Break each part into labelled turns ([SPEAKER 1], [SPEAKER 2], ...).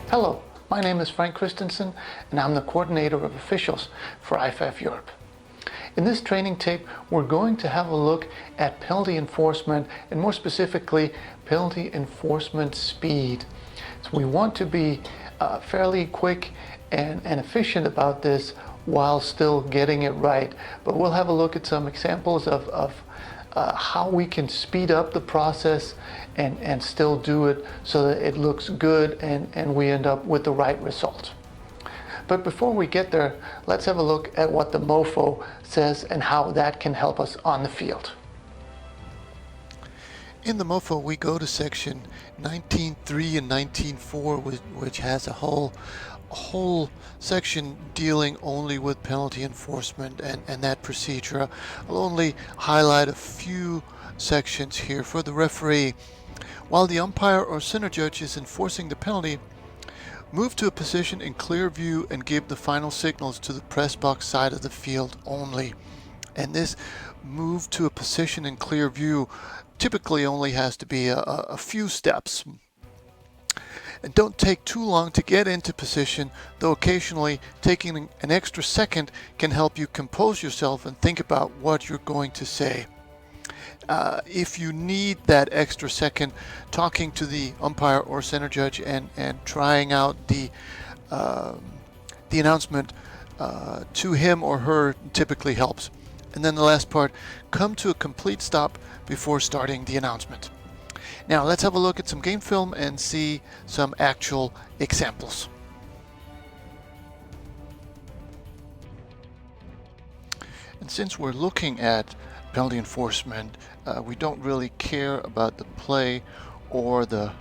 [SPEAKER 1] Hello, my name is Frank Christensen and I'm the coordinator of officials for IFAF Europe. In this training tape, we're going to have a look at penalty enforcement and more specifically, penalty enforcement speed. So we want to be fairly quick and efficient about this while still getting it right. But we'll have a look at some examples of how we can speed up the process and still do it so that it looks good and we end up with the right result. But before we get there, let's have a look at what the MOFO says and how that can help us on the field.
[SPEAKER 2] In the MOFO, we go to section 19.3 and 19.4, which has a whole section dealing only with penalty enforcement and that procedure. I'll only highlight a few sections here. For the referee, while the umpire or center judge is enforcing the penalty, move to a position in clear view and give the final signals to the press box side of the field only. And this move to a position in clear view typically only has to be a few steps. And don't take too long to get into position, though occasionally taking an extra second can help you compose yourself and think about what you're going to say. If you need that extra second, talking to the umpire or center judge and trying out the announcement to him or her typically helps. And then the last part, come to a complete stop before starting the announcement. Now let's have a look at some game film and see some actual examples. And since we're looking at penalty enforcement, we don't really care about the play or the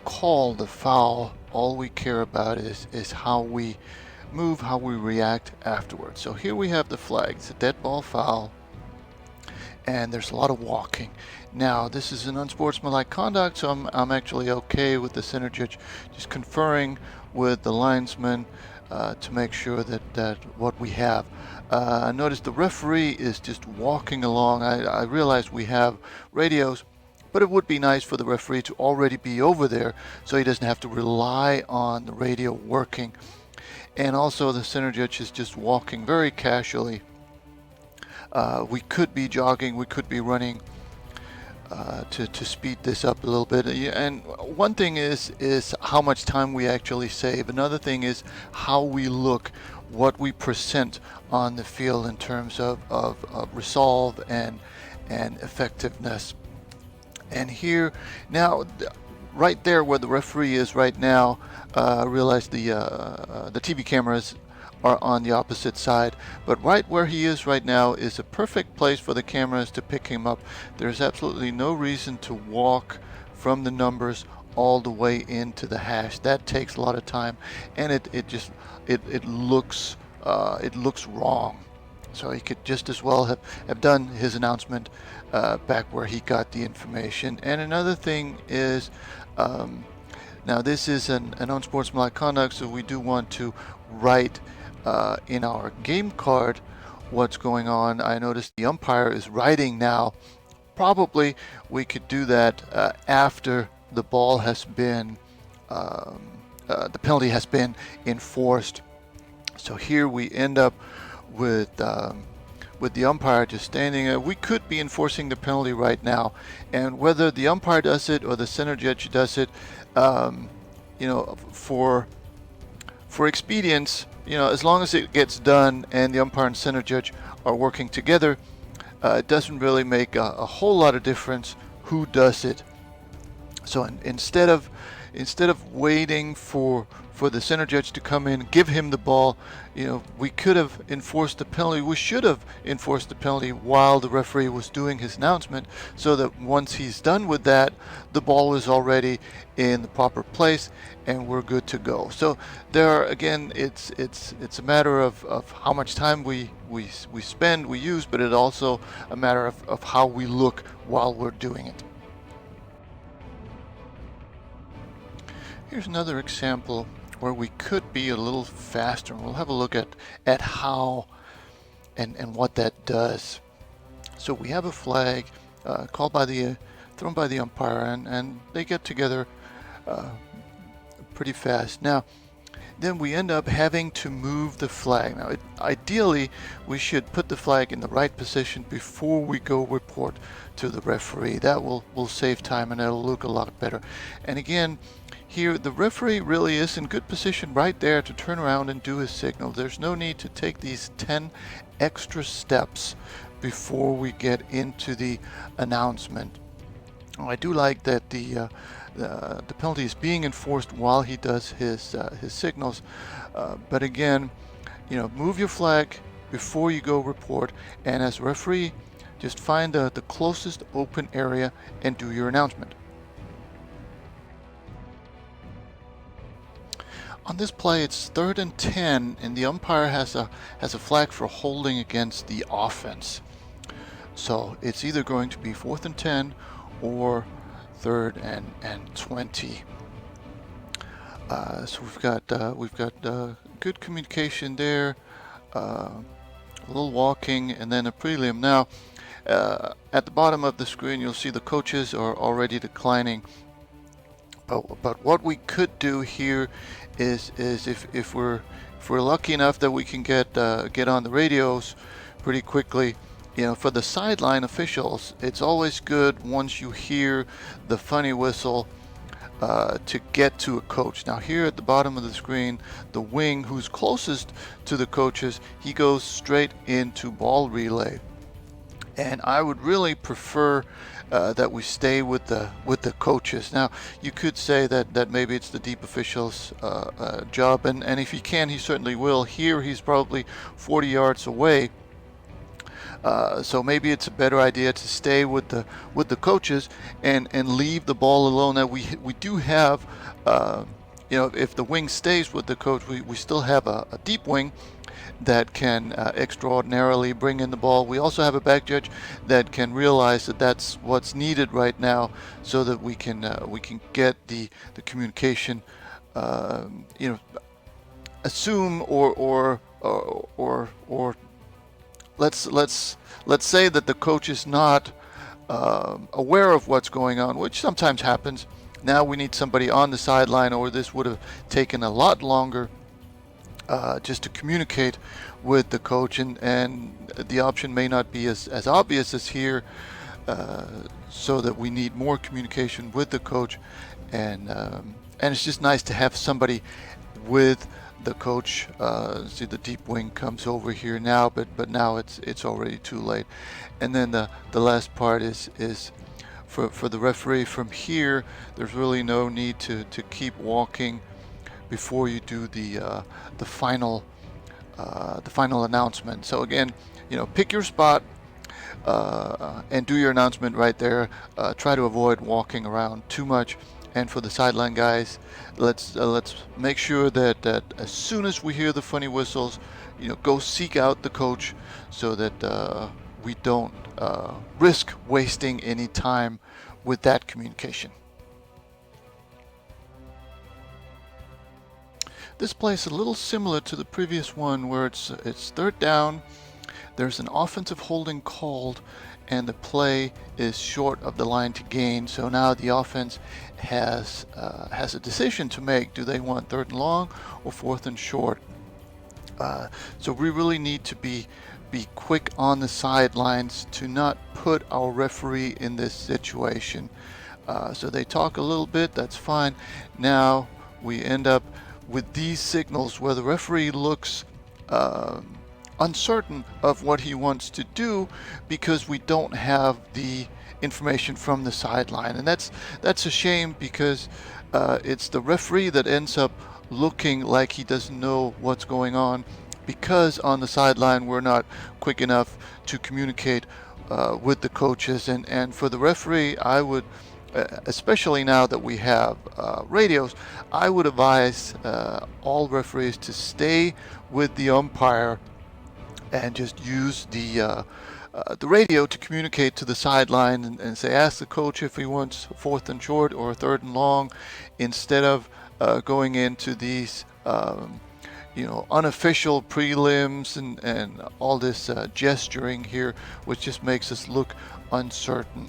[SPEAKER 2] call, the foul. All we care about is how we move, how we react afterwards. So here we have the flag. It's a dead ball foul, and there's a lot of walking. Now this is an unsportsmanlike conduct, so I'm actually okay with the center judge just conferring with the linesman to make sure that what we have. Notice the referee is just walking along. I realize we have radios, but it would be nice for the referee to already be over there so he doesn't have to rely on the radio working. And also the center judge is just walking very casually. We could be jogging, we could be running to speed this up a little bit. And one thing is how much time we actually save. Another thing is how we look, what we present on the field in terms of resolve and effectiveness. And here now, right there where the referee is right now, realize the TV cameras are on the opposite side, but right where he is right now is a perfect place for the cameras to pick him up. There's absolutely no reason to walk from the numbers all the way into the hash. That takes a lot of time, and it looks wrong. So he could just as well have done his announcement back where he got the information. And another thing is, now this is an unsportsmanlike conduct, so we do want to write in our game card what's going on. I noticed the umpire is writing now. Probably we could do that after the ball has been, the penalty has been enforced. So here we end up with the umpire just standing there. We could be enforcing the penalty right now, and whether the umpire does it or the center judge does it, for expedience, as long as it gets done and the umpire and center judge are working together, it doesn't really make a whole lot of difference who does it. So instead of waiting for the center judge to come in, give him the ball, we could have enforced the penalty. We should have enforced the penalty while the referee was doing his announcement, so that once he's done with that, the ball is already in the proper place and we're good to go. So there, again, it's a matter of how much time we spend, we use, but it's also a matter of how we look while we're doing it. Here's another example where we could be a little faster. We'll have a look at how and what that does. So we have a flag thrown by the umpire, and they get together pretty fast. Now, then we end up having to move the flag. Now, ideally, we should put the flag in the right position before we go report to the referee. That will save time and it'll look a lot better. And again, here the referee really is in good position right there to turn around and do his signal. There's no need to take these 10 extra steps before we get into the announcement. I do like that the penalty is being enforced while he does his signals, but again, move your flag before you go report, and as referee, just find the closest open area and do your announcement. On this play, it's 3rd and 10, and the umpire has a flag for holding against the offense. So it's either going to be 4th and 10 or 3rd and 20. So we've got good communication there, a little walking, and then a prelim. Now, at the bottom of the screen, you'll see the coaches are already declining. But what we could do here is if we're lucky enough that we can get on the radios pretty quickly. For the sideline officials, it's always good once you hear the funny whistle to get to a coach. Now here at the bottom of the screen, the wing who's closest to the coaches, he goes straight into ball relay. And I would really prefer that we stay with the coaches. Now you could say that maybe it's the deep official's job, and if he can, he certainly will. Here he's probably 40 yards away. So maybe it's a better idea to stay with the coaches and leave the ball alone. Now we do have, if the wing stays with the coach, we still have a deep wing that can extraordinarily bring in the ball. We also have a back judge that can realize that that's what's needed right now, so that we can get the communication. Assume or let's say that the coach is not aware of what's going on, which sometimes happens. Now we need somebody on the sideline, or this would have taken a lot longer just to communicate with the coach, and the option may not be as obvious as here, so that we need more communication with the coach, and it's just nice to have somebody with the coach. See, the deep wing comes over here now, but now it's already too late. And then the last part is for the referee. From here, there's really no need to keep walking before you do the final announcement. So again, pick your spot and do your announcement right there. Try to avoid walking around too much. And for the sideline guys, let's make sure that as soon as we hear the funny whistles, go seek out the coach, so that we don't risk wasting any time with that communication. This play is a little similar to the previous one, where it's 3rd down. There's an offensive holding called, and the play is short of the line to gain. So now the offense has a decision to make. Do they want 3rd and long or 4th and short? So we really need to be quick on the sidelines to not put our referee in this situation. So they talk a little bit, that's fine. Now we end up with these signals where the referee looks uncertain of what he wants to do, because we don't have the information from the sideline, and that's a shame, because it's the referee that ends up looking like he doesn't know what's going on, because on the sideline we're not quick enough to communicate with the coaches. And for the referee, I would, especially now that we have radios, I would advise all referees to stay with the umpire and just use the radio to communicate to the sideline, and say, ask the coach if he wants 4th and short or 3rd and long, instead of going into these unofficial prelims and all this gesturing here, which just makes us look uncertain.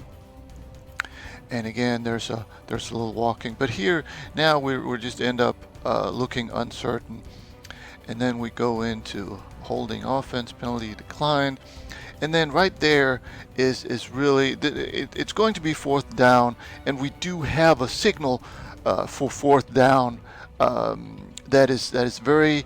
[SPEAKER 2] And again, there's a little walking. But here now we're just end up looking uncertain. And then we go into holding offense, penalty declined. And then right there is really, it's going to be fourth down, and we do have a signal for fourth down that is very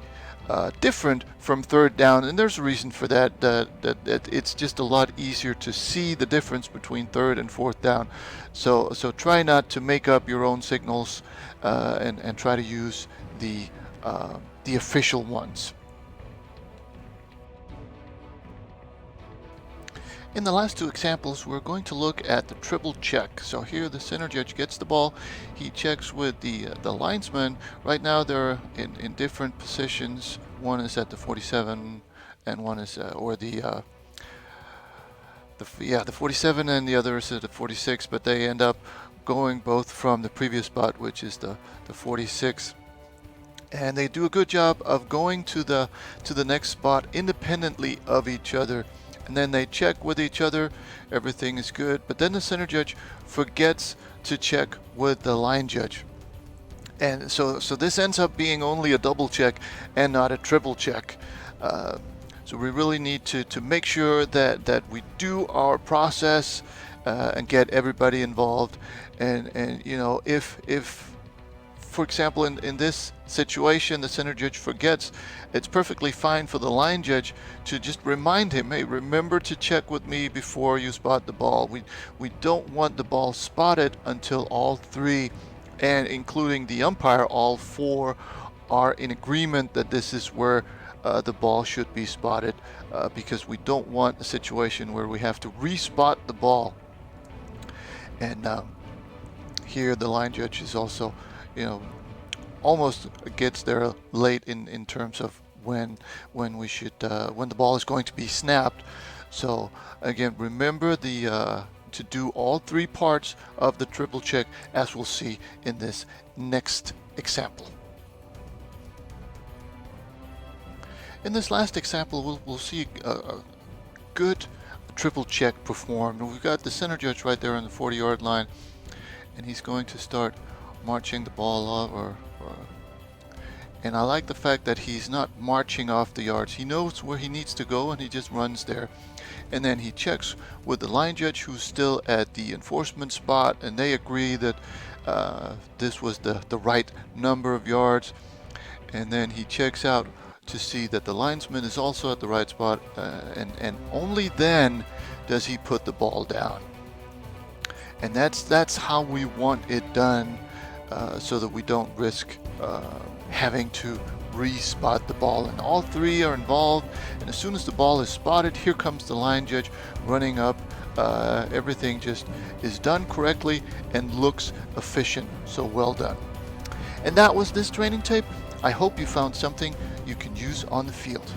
[SPEAKER 2] different from third down, and there's a reason for that. That it's just a lot easier to see the difference between third and fourth down. So try not to make up your own signals, and try to use the official ones. In the last two examples, we're going to look at the triple check. So here the center judge gets the ball, he checks with the linesman. Right now they're in different positions. One is at the 47 and one is the 47 and the other is at the 46, but they end up going both from the previous spot, which is the 46. And they do a good job of going to the next spot independently of each other. And then they check with each other, everything is good, but then the center judge forgets to check with the line judge. And so this ends up being only a double check and not a triple check. So we really need to make sure that we do our process and get everybody involved. And you know, if for example, in this situation, the center judge forgets, it's perfectly fine for the line judge to just remind him, hey, remember to check with me before you spot the ball. We don't want the ball spotted until all three, and including the umpire, all four are in agreement that this is where the ball should be spotted, because we don't want a situation where we have to re-spot the ball. And here the line judge is also, you know, almost gets there late in terms of when we should when the ball is going to be snapped. So again, remember to do all three parts of the triple check, as we'll see in this next example. In this last example, we'll see a good triple check performed. We've got the center judge right there on the 40-yard line, and he's going to start marching the ball off, and I like the fact that he's not marching off the yards. He knows where he needs to go and he just runs there. And then he checks with the line judge, who's still at the enforcement spot, and they agree that this was the right number of yards. And then he checks out to see that the linesman is also at the right spot, and only then does he put the ball down. And that's how we want it done, so that we don't risk having to re-spot the ball. And all three are involved, and as soon as the ball is spotted, here comes the line judge running up. Everything just is done correctly and looks efficient. So well done. And that was this training tape. I hope you found something you can use on the field.